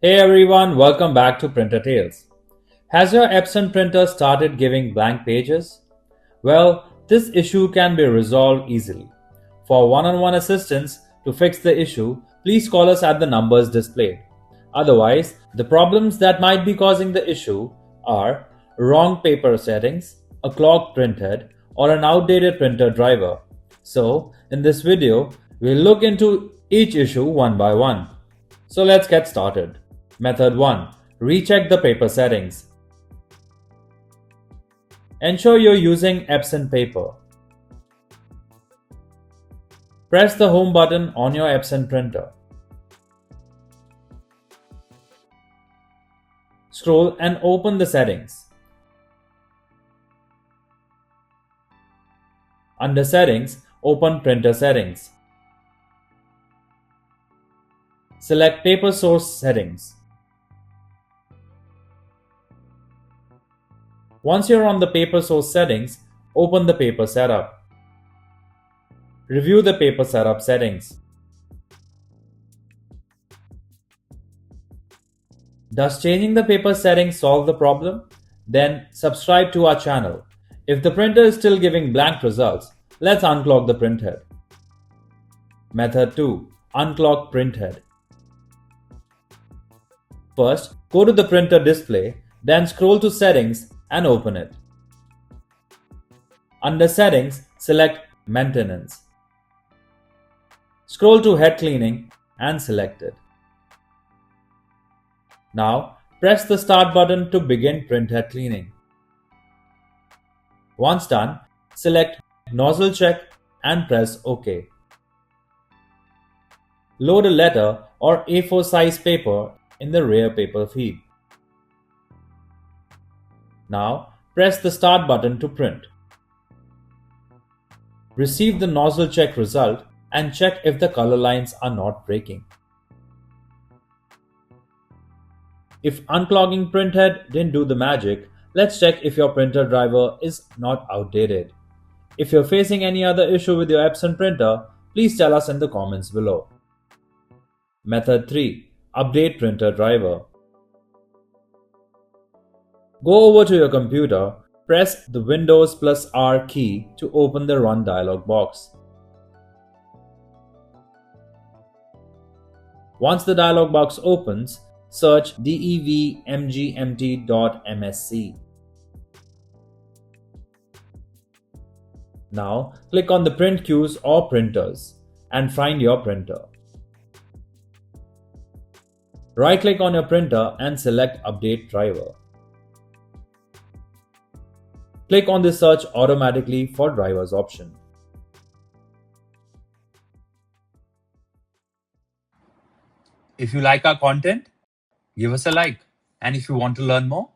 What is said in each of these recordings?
Hey everyone, welcome back to Printer Tales. Has your Epson printer started giving blank pages? Well, this issue can be resolved easily. For one-on-one assistance to fix the issue, please call us at the numbers displayed. Otherwise, the problems that might be causing the issue are wrong paper settings, a clogged printhead, or an outdated printer driver. So, in this video, we'll look into each issue one by one. So let's get started. Method 1. Recheck the paper settings. Ensure you're using Epson paper. Press the Home button on your Epson printer. Scroll and open the settings. Under Settings, open Printer Settings. Select Paper Source Settings. Once you're on the paper source settings, open the paper setup. Review the paper setup settings. Does changing the paper settings solve the problem? Then subscribe to our channel. If the printer is still giving blank results, let's unclog the printhead. Method 2. Unclog printhead. First, go to the printer display, then scroll to Settings and open it. Under Settings, select Maintenance. Scroll to Head Cleaning and select it. Now, press the Start button to begin printhead cleaning. Once done, select Nozzle Check and press OK. Load a letter or A4 size paper in the rear paper feed. Now, press the Start button to print. Receive the nozzle check result and check if the color lines are not breaking. If unclogging printhead didn't do the magic, let's check if your printer driver is not outdated. If you're facing any other issue with your Epson printer, please tell us in the comments below. Method 3. Update printer driver. Go over to your computer, press the Windows + R key to open the Run dialog box. Once the dialog box opens, search devmgmt.msc. Now, click on the print queues or printers and find your printer. Right-click on your printer and select Update Driver. Click on the Search automatically for drivers option. If you like our content, give us a like. And if you want to learn more,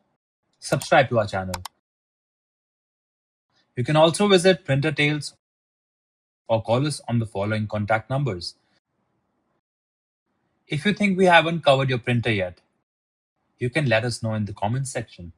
subscribe to our channel. You can also visit Printer Tales or call us on the following contact numbers. If you think we haven't covered your printer yet, you can let us know in the comments section.